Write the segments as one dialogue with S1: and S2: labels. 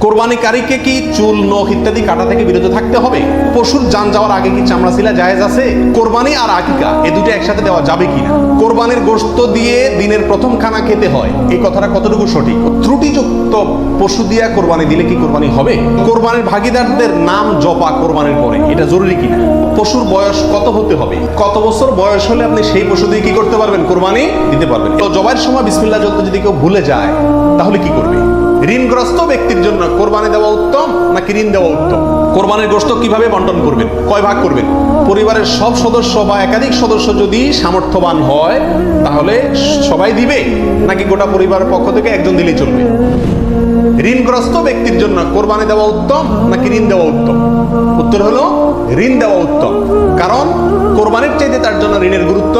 S1: কোরবানিকারীকে কি চুল, নখ ইত্যাদি কাটা থেকে বিরত থাকতে হবে? পশুর জান যাওয়ার আগে কি চামড়া ছিলা জায়েজ আছে? কোরবানি আর আকিকা এই দুটো একসাথে দেওয়া যাবে কিনা? কোরবানির গোশত দিয়ে দিনের প্রথম খানা খেতে হয়, এই কথাটা কতটুকু সঠিক? ত্রুটিযুক্ত পশু দিয়া কোরবানি দিলে কি কোরবানি হবে? কোরবানির ভাগিদারদের নাম জপা কোরবানির পরে এটা জরুরি কিনা? পশুর বয়স কত হতে হবে? কত বছর বয়স হলে আপনি সেই পশু দিয়ে কি করতে পারবেন? কোরবানি দিতে পারবেন। তো জবাইয়ের সময় বিসমিল্লাহ বলতে যদি কেউ ভুলে যায় তাহলে কি করবে? ঋণগ্রস্ত ব্যক্তির জন্য কোরবানি দেওয়া উত্তম নাকি ঋণ দেওয়া উত্তম? কোরবানির গোশত কিভাবে বন্টন করবেন? কয় ভাগ করবেন? পরিবারের সব সদস্য বা একাধিক সদস্য যদি সামর্থ্যবান হয় তাহলে সবাই দিবে নাকি গোটা পরিবারের পক্ষ থেকে একজন দিলেই চলবে? ঋণগ্রস্ত ব্যক্তির জন্য কোরবানি দেওয়া উত্তম নাকি ঋণ দেওয়া উত্তম? উত্তর হলো ঋণ দেওয়া উত্তম। কারণ কোরবানির চাইতে তার জন্য ঋণের গুরুত্ব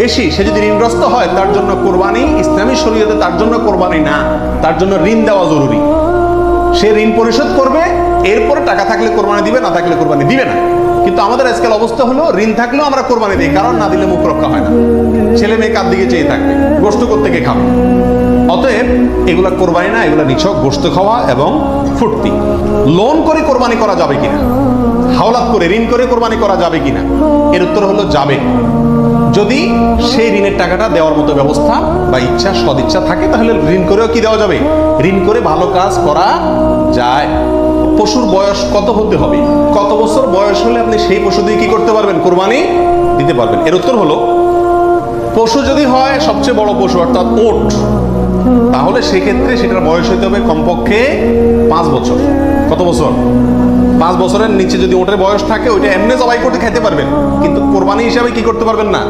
S1: বেশি। সে যদি ঋণগ্রস্ত হয় তার জন্য কোরবানি ইসলামী শরীয়তে তার জন্য কোরবানি না, তার জন্য ঋণ দেওয়া জরুরি। সে ঋণ পরিশোধ করবে, এরপরে টাকা থাকলে কোরবানি দিবে, না থাকলে কোরবানি দিবে না। কিন্তু আমাদের আজকাল অবস্থা হলো ঋণ থাকলেও আমরা কোরবানি দিই, কারণ না দিলে মুখ রক্ষা হয় না, ছেলে মেয়ে কার দিকে চেয়ে থাকবে, গোশত কোত্থেকে খাবে। অতএব এগুলা কোরবানি না, এগুলা নিছক গোশত খাওয়া এবং ফুর্তি। লোন করে কোরবানি করা যাবে কিনা? হাওলাত করে ঋণ করে কোরবানি করা যাবে কিনা? এর উত্তর হলো যাবে, যদি সেই ঋণের টাকাটা দেওয়ার মতো ব্যবস্থা বা ইচ্ছা, সদিচ্ছা থাকে, তাহলে ঋণ করেও কি দেওয়া যাবে? ঋণ করে ভালো কাজ করা যায়। পশুর বয়স কত হতে হবে? কত বছর বয়স হলে আপনি সেই পশু দিয়ে কি করতে পারবেন? কোরবানি দিতে পারবেন। এর উত্তর হলো, পশু যদি হয় সবচেয়ে বড় পশু অর্থাৎ ওট, তাহলে সেক্ষেত্রে সেটার বয়স হতে হবে কমপক্ষে 5 বছর। কত বছর? 5 বছরের নিচে যদি ওটের বয়স থাকে ওইটা এমনি জবাই করতে খেতে পারবেন, কিন্তু কোরবানি হিসাবে কি করতে পারবেন না।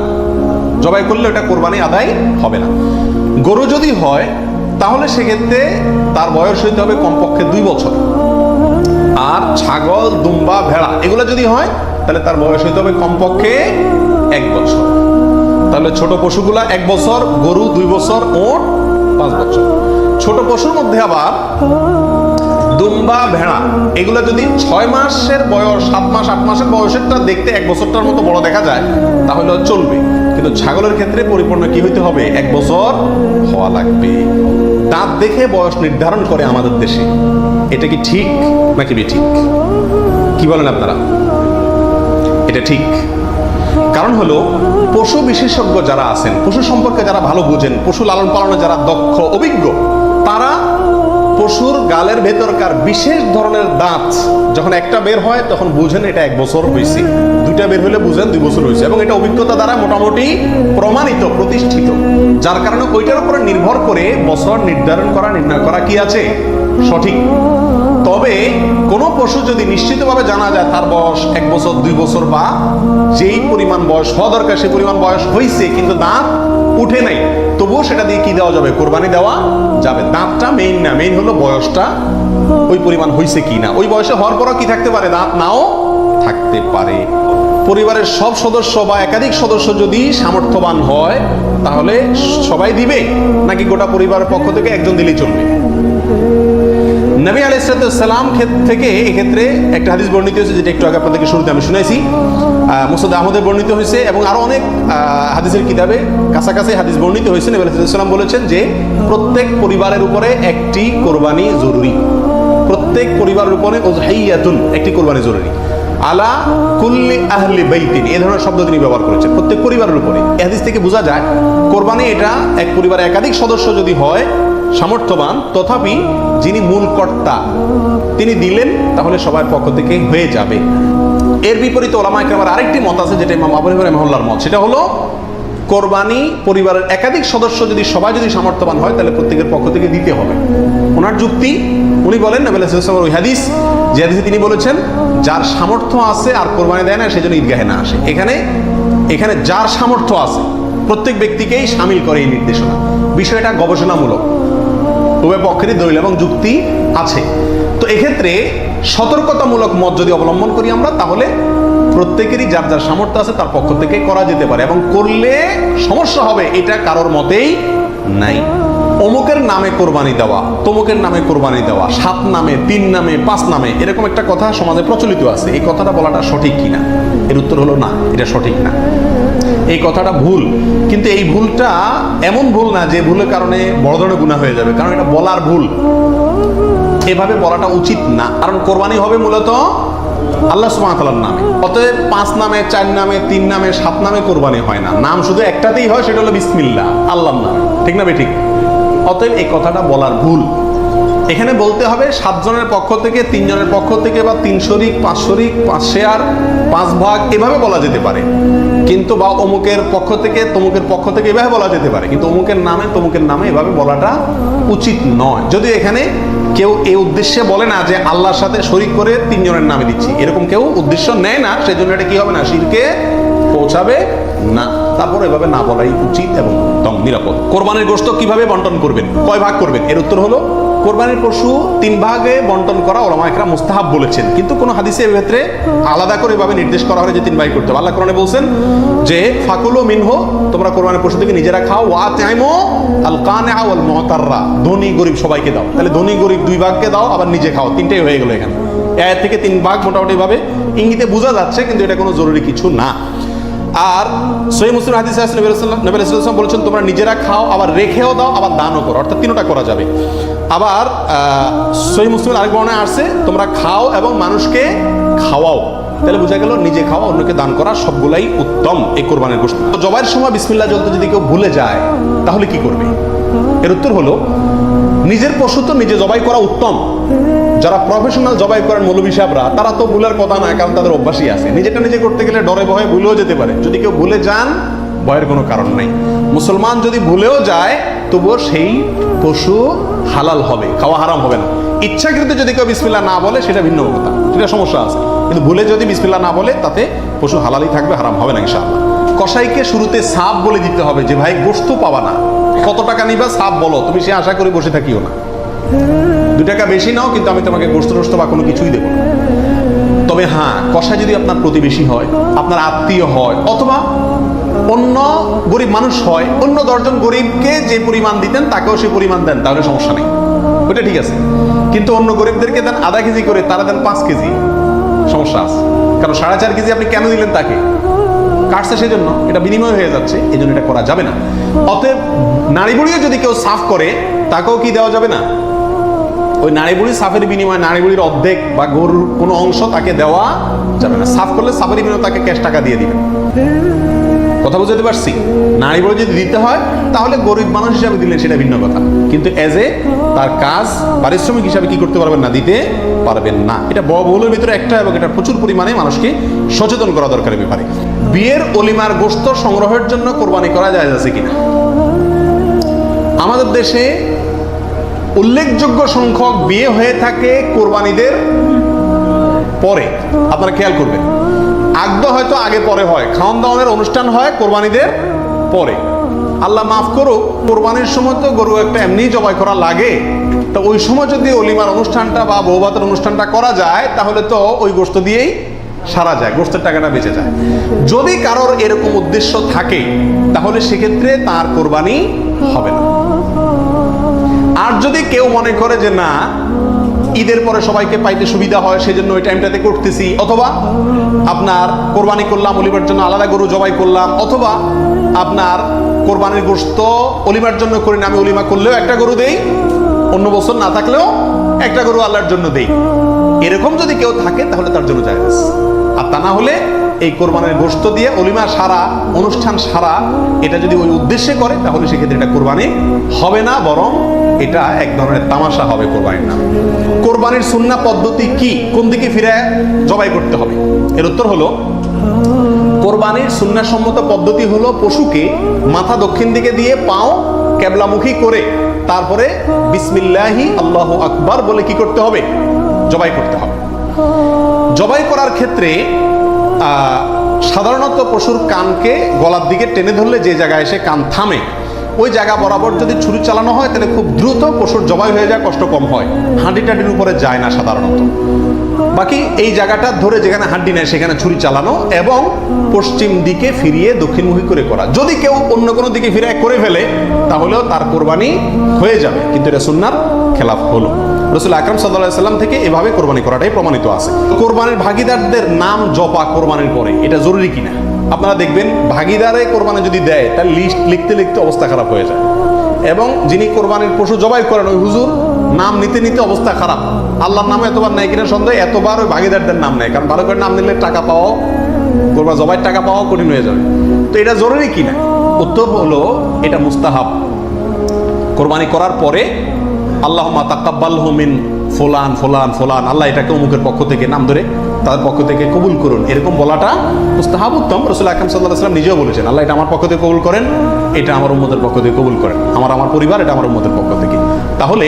S1: জবাই করলে ওটা কোরবানি আদায় হবে না। গরু যদি হয় তাহলে সেক্ষেত্রে তার বয়স হইতে হবে কমপক্ষে 2 বছর। আর ছাগল, দুম্বা, ভেড়া এগুলো যদি হয় তাহলে তার বয়স হইতে হবে কমপক্ষে 1 বছর। তাহলে ছোট পশুগুলা 1 বছর, গরু 2 বছর, ওট 5 বছর। ছোট পশুর মধ্যে আবার দুম্বা, ভেড়া এগুলো যদি 6 মাসের বয়স, 7 মাস, 8 মাসের বয়সেরটা দেখতে 1 বছরটার মতো বড় দেখা যায় তাহলে চলবে, কিন্তু ছাগলের ক্ষেত্রে পরিপূর্ণ কি হইতে হবে? 1 বছর হওয়া লাগবে। দাঁত দেখে বয়স নির্ধারণ করে আমাদের দেশে, এটা কি ঠিক নাকি বেঠিক? কি বলেন আপনারা? এটা ঠিক। কারণ হলো পশু বিশেষজ্ঞ যারা আছেন, পশু সম্পর্কে যারা ভালো বুঝেন, পশু লালন পালনে যারা দক্ষ, অভিজ্ঞ, তারা পশুর গালের ভেতরকার বিশেষ ধরনের দাঁত যখন একটা বের হয় তখন বুঝেন এটা 1 বছর হয়েছে, 2টা বের হলে বুঝেন 2 বছর হয়েছে, এবং এটা অভিজ্ঞতা দ্বারা মোটামুটি প্রমাণিত, প্রতিষ্ঠিত। যার কারণে ওইটার উপরে নির্ভর করে বছর নির্ধারণ করা, নির্ণয় করা কি আছে সঠিক। তবে কোনো পশু যদি নিশ্চিতভাবে জানা যায় তার বয়স 1 বছর, 2 বছর বা যেই পরিমাণ বয়স হওয়া দরকার সেই পরিমাণ বয়স হয়েছে কিন্তু দাঁত উঠে নাই, তবুও সেটা দিয়ে কি দেওয়া যাবে? কোরবানি দেওয়া যাবে। দাঁতটা মেইন না, মেইন হলো বয়সটা ওই পরিমাণ হয়েছে কি না। ওই বয়সে হওয়ার পরও কি থাকতে পারে? দাঁত নাও থাকতে পারে। পরিবারের সব সদস্য বা একাধিক সদস্য যদি সামর্থ্যবান হয় তাহলে সবাই দিবে নাকি গোটা পরিবারের পক্ষ থেকে একজন দিলেই চলবে? নবী আলাইহিস সালাম থেকে এক্ষেত্রে একটা হাদিস বর্ণিত হয়েছে, যেটা একটু আগে আপনাদেরকে শুরুতে আমি শুনাইছি, মুসনাদ আহমদে বর্ণিত হয়েছে এবং আরো অনেক হাদিসের কিতাবে কাছাকাছি হাদিস বর্ণিত হয়েছে। নবী আলাইহিস সালাম বলেছেন যে প্রত্যেক পরিবারের উপরে একটি কোরবানি জরুরি, প্রত্যেক পরিবারের উপরে উযহিয়াতুন একটি কোরবানি জরুরি, আলা কুল্লি আহলি বাইতিন এই ধরনের শব্দ তিনি ব্যবহার করেছেন, প্রত্যেক পরিবারের উপরে। এই হাদিস থেকে বোঝা যায় কোরবানি এটা এক পরিবারে একাধিক সদস্য যদি হয় সামর্থ্যবান, তথাপি যিনি মূল কর্তা তিনি দিলেন তাহলে সবার পক্ষ থেকে হয়ে যাবে। এর বিপরীতে ওলামায়ে কেরামের আরেকটি মত আছে, যেটা ইমাম আবু হানিফা রাহিমাহুল্লাহর মত, সেটা হলো কোরবানি পরিবারের একাধিক সদস্য যদি সবাই যদি সামর্থ্যবান হয় তাহলে প্রত্যেকের পক্ষ থেকে দিতে হবে। ওনার যুক্তি, উনি বলেন নবী আলাইহিস সালামের ওই হাদিস, যে হাদিসে তিনি বলেছেন যার সামর্থ্য আছে আর কোরবানি দেয় না সেজন্য ঈদগাহে না আসে। এখানে যার সামর্থ্য আছে প্রত্যেক ব্যক্তিকেই শামিল করে এই নির্দেশনা। বিষয়টা গবেষণামূলক, উভয় পক্ষেরই দলিল এবং যুক্তি আছে। তো এক্ষেত্রে সতর্কতামূলক মত যদি অবলম্বন করি আমরা, তাহলে প্রত্যেকেরই যার যার সামর্থ্য আছে তার পক্ষ থেকে করা যেতে পারে, এবং করলে সমস্যা হবে এটা কারোর মতেই নাই। অমুকের নামে কোরবানি দেওয়া, তমুকের নামে কোরবানি দেওয়া, 7 নামে, 3 নামে, 5 নামে, এরকম একটা কথা সমাজে প্রচলিত আছে। এই কথাটা বলাটা সঠিক কিনা? এর উত্তর হলো না, এটা সঠিক না, এই কথাটা ভুল। কিন্তু এই ভুলটা এমন ভুল না যে ভুলের কারণে বড় ধরনের গুনাহ হয়ে যাবে, কারণ এটা বলার ভুল। এভাবে বলাটা উচিত না, কারণ কোরবানি হবে মূলত আল্লাহ সুবহানাহু ওয়া তাআলার নামে। অতএব 5 নামে, 4 নামে, 3 নামে, 7 নামে কোরবানি হয় না, নাম শুধু একটাতেই হয়, সেটা হলো বিসমিল্লাহ, আল্লাহর নামে। ঠিক না ঠিক? অতএব এই কথাটা বলার ভুল। এখানে বলতে হবে 7 জনের পক্ষ থেকে, 3 জনের পক্ষ থেকে, বা 3 শরিক, 5 শরিক, 5 শেয়ার, 5 ভাগ, এভাবে বলা যেতে পারে। কিন্তু বা অমুকের পক্ষ থেকে, তমুকের পক্ষ থেকে, এভাবে বলা যেতে পারে। কিন্তু অমুকের নামে, তমুকের নামে এভাবে বলাটা উচিত নয়। যদি এখানে কেউ এই উদ্দেশ্যে বলে না যে আল্লাহর সাথে শরিক করে 3 জনের নামে দিচ্ছি, এরকম কেউ উদ্দেশ্য নেয় না, সেজন্য এটা কি হবে না, শিরকে পৌঁছাবে না। তারপর এভাবে না বলাই উচিত এবং উত্তম, নিরাপদ। কোরবানির গোশত কিভাবে বন্টন করবেন, কয় ভাগ করবেন? এর উত্তর হলো কোরবানির পশু 3 ভাগে বন্টন করা ওলামা ইকরাম মুস্তাহাব বলেছেন, কিন্তু কোন হাদিসে এর ক্ষেত্রে আলাদা করে এভাবে নির্দেশ করা হয় যে 3 ভাগ করতে হবে। আল্লাহ কোরআনে বলছেন যে ফাকুলু মিনহু, তোমরা কোরবানির পশু থেকে নিজেরা খাও, ওয়া আতইমু আল কানিআ ওয়াল মুতাররা, ধনী গরিব সবাইকে দাও। তাহলে ধনী গরিব 2 ভাগকে দাও, আবার নিজে খাও, 3টাই হয়ে গেল এখানে। আয়াত থেকে 3 ভাগ মোটামুটি ভাবে ইঙ্গিতে বোঝা যাচ্ছে, কিন্তু এটা কোনো জরুরি কিছু না। আর সহিহ মুসলিম হাদিসে আছে নবী সাল্লাল্লাহু আলাইহি ওয়াসাল্লাম বলেছেন তোমরা নিজেরা খাও, আবার রেখেও দাও, আবার দানও করো, অর্থাৎ 3টা করা যাবে। আবার সহিহ মুসলিমের আরেক বর্ণনায় আছে তোমরা খাও এবং মানুষকে খাওয়াও। তাহলে বোঝা গেল নিজে খাওয়া, অন্যকে দান করা সবগুলাই উত্তম এই কোরবানির গোশত। জবাইয়ের সময় বিসমিল্লাহ বলতে যদি কেউ ভুলে যায় তাহলে কি করবে? এর উত্তর হলো নিজের পশু তো নিজে জবাই করা উত্তম। যারা প্রফেশনাল জবাই করেন মৌলভী সাহেবরা, তারা তো ভুলের কথা নয়, কারণ তাদের অভ্যাসই আছে। নিজেটা নিজে করতে গেলে ডরে ভয়ে ভুলেও যেতে পারে। যদি কেউ ভুলে যান, ভয়ের কোনো কারণ নেই। মুসলমান যদি ভুলেও যায়, তবুও সেই পশু হালাল হবে, খাওয়া হারাম হবে না। ইচ্ছাকৃত যদি কেউ বিসমিল্লাহ না বলে সেটা ভিন্ন কথা, সেটা সমস্যা আছে। কিন্তু ভুলে যদি বিসমিল্লাহ না বলে, তাতে পশু হালালই থাকবে, হারাম হবে না ইনশাআল্লাহ। কসাইকে শুরুতে সাপ বলে দিতে হবে যে ভাই গোশত পাবা না, কত টাকা নিবা সাপ বলো, তুমি সে আশা করে বসে থাকিও না। 2 টাকা বেশি নাও, কিন্তু আমি তোমাকে গোশত টোস্ত বা কোনো কিছুই দেবো না। তবে হ্যাঁ, কসাই যদি আপনার প্রতিবেশী হয়, আপনার আত্মীয় হয়, অথবা অন্য গরিব মানুষ হয়, অন্য 10 জন গরিবকে যে পরিমাণ দিতেন তাকেও সে পরিমাণ দেন, তাহলে সমস্যা নেই, ওটা ঠিক আছে। কিন্তু অন্য গরিবদেরকে দেন আধা কেজি করে, তারা দেন 5 কেজি, সমস্যা আছে। কারণ 4.5 কেজি আপনি কেন দিলেন তাকে? কাটছে সেজন্য, এটা বিনিময় হয়ে যাচ্ছে, এই জন্য এটা করা যাবে না। অতএব নাড়ি বুড়িও যদি কেউ সাফ করে, তাকেও কি দেওয়া যাবে না? ওই নাড়ি বুড়ি সাফের বিনিময়ে নাড়ি বুড়ির অর্ধেক বা গরুর কোনো অংশ তাকে দেওয়া যাবে না। সাফ করলে সাফের বিনিময়ে তাকে ক্যাশ টাকা দিয়ে দিবেন। কথা বুঝতে পারছি? নাড়ি বুড়ি যদি দিতে হয়, তাহলে গরিব মানুষ হিসাবে দিলে সেটা ভিন্ন কথা, কিন্তু এজ এ তার কাজ পারিশ্রমিক হিসাবে কি করতে পারবেন না, দিতে পারবেন না। এটা বহুলের ভিতরে একটা, এবং এটা প্রচুর পরিমাণে মানুষকে সচেতন করা দরকার ব্যাপারে। বিয়ের অলিমার গোশত সংগ্রহের জন্য কোরবানি করা যায় আছে কিনা? আমাদের দেশে উল্লেখযোগ্য সংখ্যক বিয়ে হয়ে থাকে কোরবানিদের পরে। আপনারা খেয়াল করবেন, আগদ হয়তো আগে পরে হয়, খাওয়ান দাওয়ানের অনুষ্ঠান হয় কোরবানিদের পরে। আল্লাহ মাফ করুক, কোরবানির সময় তো গরু একটা এমনি জবাই করা লাগে, তো ওই সময় যদি অলিমার অনুষ্ঠানটা বা বৌভাতের অনুষ্ঠানটা করা যায়, তাহলে তো ওই গোশত দিয়েই সারা যায়, গোশতের টাকাটা বেঁচে যায়। যদি কারোর এরকম উদ্দেশ্য থাকে, তাহলে সেক্ষেত্রে তার কোরবানি হবে না। আর যদি কেউ মনে করে যে না, ঈদের পরে সবাইকে পাইতে সুবিধা হয়, সেজন্য ওই টাইমটাতে করতেছি, অথবা আপনার কোরবানি করলাম, অলিমার জন্য আলাদা গরু জবাই করলাম, অথবা আপনার কোরবানির গোশত অলিমার জন্য করি না, আমি অলিমা করলেও একটা গরু দেই, অন্য বছর না থাকলেও একটা গরু আল্লাহর জন্য দেই, এরকম যদি কেউ থাকে তাহলে তার জন্য জায়েজ। আর তা না হলে এই কোরবানির গোশত দিয়ে অলিমা সারা, অনুষ্ঠান সারা, এটা যদি ওই উদ্দেশ্যে করে, তাহলে সেক্ষেত্রে এটা কোরবানি হবে না, বরং এটা এক ধরনের তামাশা হবে কোরবানির নামে। কোরবানির সুন্নাহ পদ্ধতি কি, কোন দিকে ফিরে জবাই করতে হবে? এর উত্তর হলো, কোরবানির সুন্নাহ সম্মত পদ্ধতি হলো পশুকে মাথা দক্ষিণ দিকে দিয়ে পাও কেবলামুখী করে, তারপরে বিসমিল্লাহি আল্লাহু আকবার বলে কি করতে হবে? জবাই করতে হবে। জবাই করার ক্ষেত্রে সাধারণত পশুর কানকে গলার দিকে টেনে ধরলে যে জায়গায় এসে কান থামে, ওই জায়গা বরাবর যদি ছুরি চালানো হয়, তাহলে খুব দ্রুত পশুর জবাই হয়ে যায়, কষ্ট কম হয়, হাঁডি টাডির উপরে যায় না সাধারণত। বাকি এই জায়গাটা ধরে যেখানে হাড্ডি নেয় সেখানে ছুরি চালানো, এবং পশ্চিম দিকে ফিরিয়ে দক্ষিণমুখী করে করা। যদি কেউ অন্য কোনো দিকে ফিরে করে ফেলে, তাহলেও তার কোরবানি হয়ে যাবে, কিন্তু এটা সুন্নাহর খেলাফ হলো। রাসূল আকরাম সাল্লাল্লাহু আলাইহি সাল্লাম থেকে এভাবে কোরবানি করাটাই প্রমাণিত আছে। কোরবানির ভাগীদারদের নাম জপা কোরবানির পরে, এটা জরুরি কিনা? আপনারা দেখবেন ভাগীদারে কোরবানি যদি দেয়, তার লিস্ট লিখতে লিখতে অবস্থা খারাপ হয়ে যায়, এবং যিনি কোরবানির পশু জবাই করেন ওই হুজুর নাম নিতে নিতে অবস্থা খারাপ। আল্লাহর নামে এতবার নেয় কিনা সন্দেহ, এতবার ওই ভাগিদারদের নাম নেয়, কারণ ভালো করে নাম নিলে টাকা পাওয়াও, কোরবান জবাইয়ের টাকা পাওয়াও কঠিন হয়ে যাবে। তো এটা জরুরি কিনা? উত্তর হলো এটা মুস্তাহাব। কোরবানি করার পরে আল্লাহুম্মা তাকাব্বালহু মিন ফুলান ফুলান ফুলান, আল্লাহ এটাকে অমুকের পক্ষ থেকে নাম ধরে তাদের পক্ষ থেকে কবুল করুন, এরকম বলাটা মুস্তাহাব, উত্তম। রাসূল আকরাম সাল্লাল্লাহু আলাইহি ওয়াসাল্লাম নিজেও বলেছেন, আল্লাহ এটা আমার পক্ষ থেকে কবুল করেন, এটা আমার উম্মতের পক্ষ থেকে কবুল করেন, আমার পরিবার, এটা আমার উম্মতের পক্ষ থেকে। তাহলে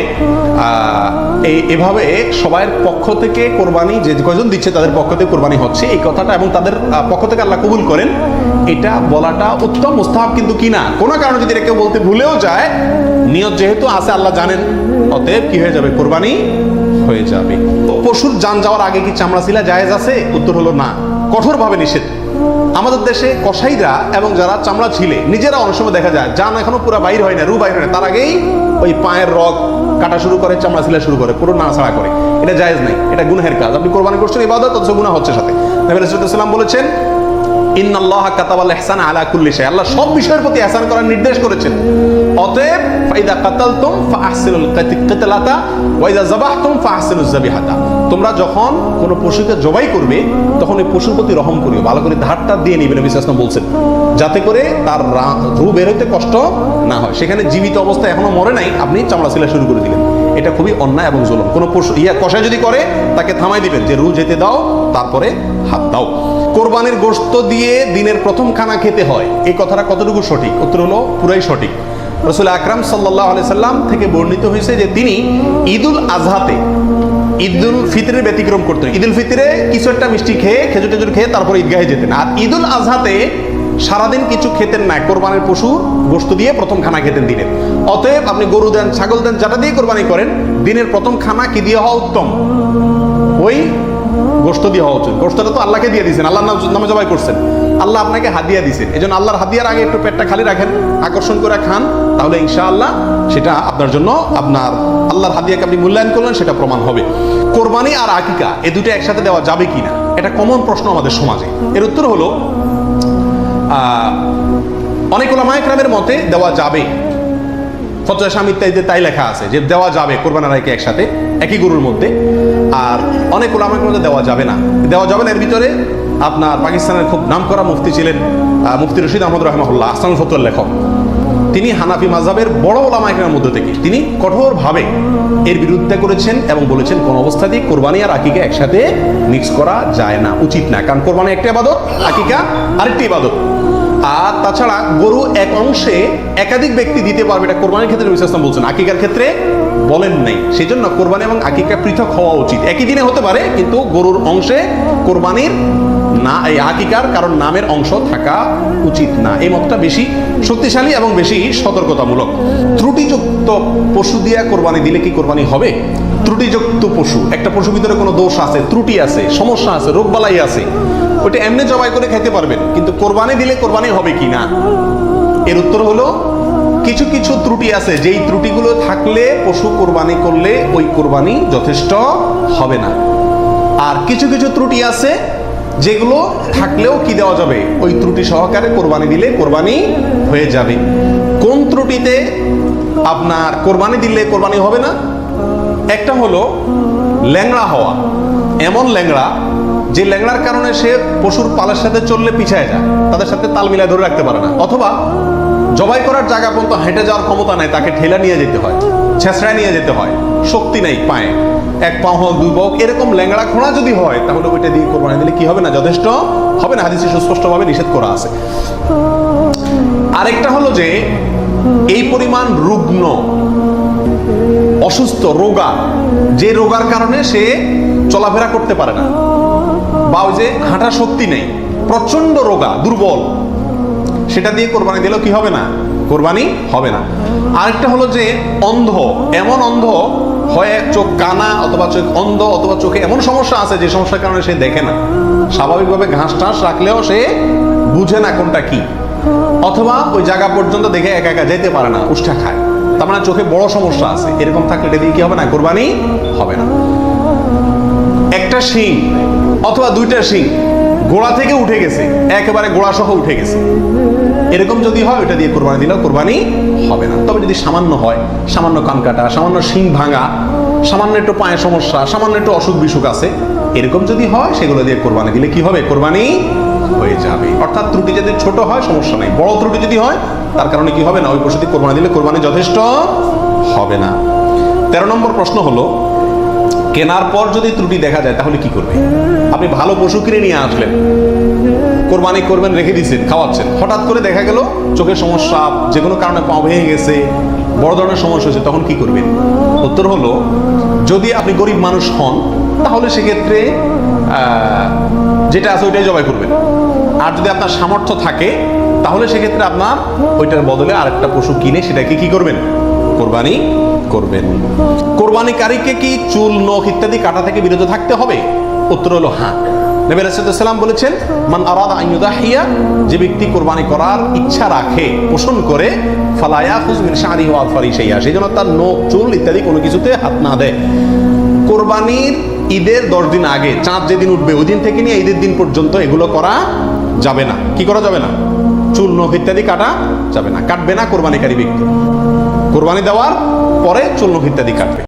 S1: এভাবে সবার পক্ষ থেকে কোরবানি, যে কয়জন দিচ্ছে তাদের পক্ষ থেকে কোরবানি হচ্ছে এই কথাটা, এবং তাদের পক্ষ থেকে আল্লাহ কবুল করেন, এটা বলাটা উত্তম, মুস্তাহাব কিন্তু কিনা। কোনো কারণে যদি এটা কেউ বলতে ভুলেও যায়, নিয়ত যেহেতু আছে আল্লাহ জানেন, অতএব কি হয়ে যাবে? কোরবানি হয়ে যাবে। পশুর জান যাওয়ার আগে কি চামড়া ছিলা জায়েজ আছে? উত্তর হলো না, কঠোরভাবে নিষেধ। আমাদের দেশে কসাইরা এবং যারা চামড়া ছিলে নিজেরা অনেক সময় দেখা যায় জান এখনো পুরো বাইর হয় না, রু বাইর হয় না, তার আগেই ওই পায়ের রগ কাটা শুরু করে, চামড়া ছিলা শুরু করে, পুরো নাড়াছাড়া করে। এটা জায়েজ নাই, এটা গুনাহের কাজ। আপনি কোরবানি করছেন ইবাদত, অথচ গুনাহ হচ্ছে সাথে। নবী রাসূলুল্লাহ সাল্লাল্লাহু আলাইহি ওয়াসাল্লাম বলেছেন, ইন্নাল্লাহা কাতাবাল ইহসানা আলা কুল্লি শাই, আল্লাহ সব বিষয়ের প্রতি ইহসান করার নির্দেশ করেছেন। অতএব ফাইদা কাতালতুম ফাহসিনুল কিতলাতা ওয়া ইযা যাবাহতুম ফাহসিনুজ যাবিহাতা, তোমরা যখন কোনো পশুকে জবাই করবে তখন ওই পশুর প্রতি রহম করিও, ভালো করে ধারটা দিয়ে নিবে। নবী সাল্লাল্লাহু আলাইহি ওয়াসাল্লাম বলছেন, যাতে করে তার রূহ বের হইতে কষ্ট না হয়। সেখানে জীবিত অবস্থায় এখনো মরে নাই, আপনি চামড়া ছিলা শুরু করে দিলেন, এটা খুবই অন্যায় এবং জুলুম। কোনো পশু কষাই যদি করে তাকে থামাই দিবেন, যে রূহ যেতে দাও, তারপরে হাত দাও। কোরবানির গোশত দিয়ে দিনের প্রথম খানা খেতে হয়, এই কথাটা কতটুকু সঠিক? উত্তর হলো পুরাই সঠিক। রাসূল আকরাম সাল্লাল্লাহু আলাইহি সাল্লাম থেকে বর্ণিত হয়েছে যে তিনি ঈদুল আজহাতে, ঈদুল ফিতরের ব্যতিক্রম করতেন। ঈদুল ফিতরে কিছু একটা মিষ্টি খেয়ে, খেজুর টেজুর খেয়ে তারপর ঈদগাহে যেতেন, আর ঈদুল আজহাতে সারাদিন কিছু খেতেন না, কোরবানির পশুর গোশত দিয়ে প্রথম খানা খেতেন দিনের। অতএব আপনি গরু দেন, ছাগল দেন, যেটা দিয়ে কোরবানি করেন, দিনের প্রথম খানা কি দিয়ে হওয়া উত্তম? ওই গোশত দিয়ে হওয়া উচিত। গোশতটা তো আল্লাহকে দিয়ে দিয়েছেন, আল্লাহর নামে জবাই করছেন, আল্লাহ আপনাকে হাদিয়া দিয়েছেন। এই জন্য আল্লাহর হাদিয়ার আগে একটু পেটটা খালি রাখেন, আকর্ষণ করে খান, তাহলে ইনশাআল্লাহ সেটা আপনার জন্য, আপনার আল্লাহর হাদিয়াকে আপনি মূল্যায়ন করলেন, সেটা প্রমাণ হবে। কোরবানি আর আকিকা এ দুটো একসাথে দেওয়া যাবে কিনা, এটা কমন প্রশ্ন আমাদের সমাজে। এর উত্তর হলো অনেক উলামায়ে কেরামের মতে দেওয়া যাবে। ফতোয়া শামিতে তাই লেখা আছে যে দেওয়া যাবে কোরবান আর আকিকা একসাথে একই গরুর মধ্যে। আর অনেক উলামায়ে মধ্যে দেওয়া যাবে না, দেওয়া যাবে না। এর ভিতরে আপনার পাকিস্তানের খুব নামকরা মুফতি ছিলেন মুফতি রশিদ আহমদ রাহমাহুল্লাহ, আহসানুল ফতোয়ার লেখক। তিনি হানাফি মাযহাবের বড় উলামায়ে কেরামের মধ্যে থেকে তিনি কঠোরভাবে এর বিরুদ্ধে করেছেন এবং বলেছেন কোন অবস্থাতেই কোরবানি আর আকিকা একসাথে মিক্স করা যায় না, উচিত না। কারণ কোরবানি একটা ইবাদত, আকিকা আরেকটি ইবাদত। আর তাছাড়া গরু এক অংশে একাধিক ব্যক্তি দিতে পারবে, এটা কোরবানির ক্ষেত্রে নবী সাল্লাল্লাহু আলাইহি ওয়াসাল্লাম বলছেন, আকিকার ক্ষেত্রে বলেন নাই। সেই জন্য কোরবানি এবং আকিকা পৃথক হওয়া উচিত। একই দিনে হতে পারে, কিন্তু গরুর অংশে কোরবানির না, এই আকিকার কারণ নামের অংশ থাকা উচিত না। এই মতটা বেশি শক্তিশালী এবং বেশি সতর্কতামূলক। ত্রুটিযুক্ত পশু দিয়া কোরবানি দিলে কি কোরবানি হবে? ত্রুটিযুক্ত পশু, একটা পশুর ভিতরে কোনো দোষ আছে, ত্রুটি আছে, সমস্যা আছে, রোগবালাই আছে, ওইটা এমনি জবাই করে খেতে পারবেন, কিন্তু কোরবানি দিলে কোরবানি হবে কি না, এর উত্তর হলো কিছু কিছু ত্রুটি আছে, যেই ত্রুটিগুলো থাকলে পশু কোরবানি করলে ওই কোরবানি যথেষ্ট হবে না। আর কিছু কিছু ত্রুটি আছে যেগুলো থাকলেও কি দেওয়া যাবে, ওই ত্রুটি সহকারে কোরবানি দিলে কোরবানি হয়ে যাবে। কোন ত্রুটিতে আপনার কোরবানি দিলে কোরবানি হবে না? একটা হলো ল্যাংড়া হওয়া, এমন ল্যাংড়া যে ল্যাংড়ার কারণে সে পশুর পালের সাথে চললে পিছায় যায়, তাদের সাথে তাল মিলায় ধরে রাখতে পারে না, অথবা জবাই করার জায়গা পর্যন্ত হেঁটে যাওয়ার ক্ষমতা নাই, তাকে ঠেলা নিয়ে যেতে হয়, ছেঁচড়ায় নিয়ে যেতে হয়, শক্তি নেই পায়ে, এক পা হোক দুই পা হোক, এরকম ল্যাংড়া খোঁড়া যদি হয় তাহলে ওইটা দিয়ে কোরবানি দিলে কি হবে না, যথেষ্ট হবে না, হাদিসে সুস্পষ্টভাবে নিষেধ করা আছে। আরেকটা হলো যে এই পরিমাণ রুগ্ন, অসুস্থ, রোগা, যে রোগার কারণে সে চলাফেরা করতে পারে না, বা ওই যে হাঁটার শক্তি নেই, প্রচন্ড রোগা, দুর্বল, সেটা দিয়ে কোরবানি দিলেও কি হবে না, কোরবানি হবে না। আরেকটা হলো যে অন্ধ, এমন অন্ধ হয় চোখ কানা, অথবা চোখ অন্ধ, অথবা চোখে এমন সমস্যা আছে যে সমস্যার কারণে সে দেখে না, স্বাভাবিকভাবে ঘাস টাস রাখলেও সে বুঝে না কোনটা কি, অথবা ওই জায়গা পর্যন্ত দেখে একা একা যেতে পারে না, উষ্ঠা খায়, তার মানে চোখে বড় সমস্যা আছে, এরকম থাকলে এটা দিয়ে কি হবে না, কোরবানি হবে না। একটা শিং অথবা দুইটা শিং গোড়া থেকে উঠে গেছে, একেবারে গোড়া সহ উঠে গেছে, এরকম যদি হয় ওটা দিয়ে কোরবানি দিলেও কোরবানি হবে না। তবে যদি সামান্য হয়, সামান্য কান কাটা, সামান্য শিং ভাঙা, সামান্য একটু পায়ে সমস্যা, সামান্য একটু অসুখ বিসুখ আছে, এরকম যদি হয় সেগুলো দিয়ে কোরবানি দিলে কি হবে? কোরবানি হয়ে যাবে। অর্থাৎ ত্রুটি যদি ছোট হয় সমস্যা নেই, বড় ত্রুটি যদি হয় তার কারণে কি হবে না, ওই পশু দিয়ে কোরবানি দিলে কোরবানি যথেষ্ট হবে না। 13 নম্বর প্রশ্ন হলো, কেনার পর যদি ত্রুটি দেখা যায় তাহলে কি করবে? আপনি ভালো পশু কিনে নিয়ে আসলেন, কোরবানি করবেন, রেখে দিয়েছেন, খাওয়াচ্ছেন, হঠাৎ করে দেখা গেল চোখের সমস্যা, যে কোনো কারণে পা ভেঙে গেছে, বড় ধরনের সমস্যা হয়েছে, তখন কি করবেন? উত্তর হলো, যদি আপনি গরিব মানুষ হন তাহলে সেক্ষেত্রে যেটা আছে ওইটাই জবাই করবেন। আর যদি আপনার সামর্থ্য থাকে তাহলে সেক্ষেত্রে আপনার ওইটার বদলে আরেকটা পশু কিনে সেটাকে কি করবেন? কোরবানি করবেন। কোরবানিকারীকে কি চুল, নখ ইত্যাদি কাটা থেকে বিরত থাকতে হবে? উত্তর হলো হ্যাঁ। নবী রাসূলুল্লাহ সাল্লাল্লাহু আলাইহি ওয়াসাল্লাম বলেছেন, মান আরাদা আন ইউদাহিয়া, যে ব্যক্তি কোরবানি করার ইচ্ছা রাখে, পোষণ করে, ফালা ইয়াখুজ মিন শা'রিহি ওয়া আযফারি শাইআ, সেজন্য তার নখ, চুল ইত্যাদি কোনো কিছুতে হাত না দেয়। কোরবানির ঈদের 10 দিন আগে, চাঁদ যেদিন উঠবে ওই দিন থেকে নিয়ে ঈদের দিন পর্যন্ত এগুলো করা যাবে না। কি করা যাবে না? চুল, নখ ইত্যাদি কাটা যাবে না, কাটবে না কোরবানিকারী ব্যক্তি। কোরবানি দেওয়ার পরে চুল, নখ ইত্যাদি কাটবে।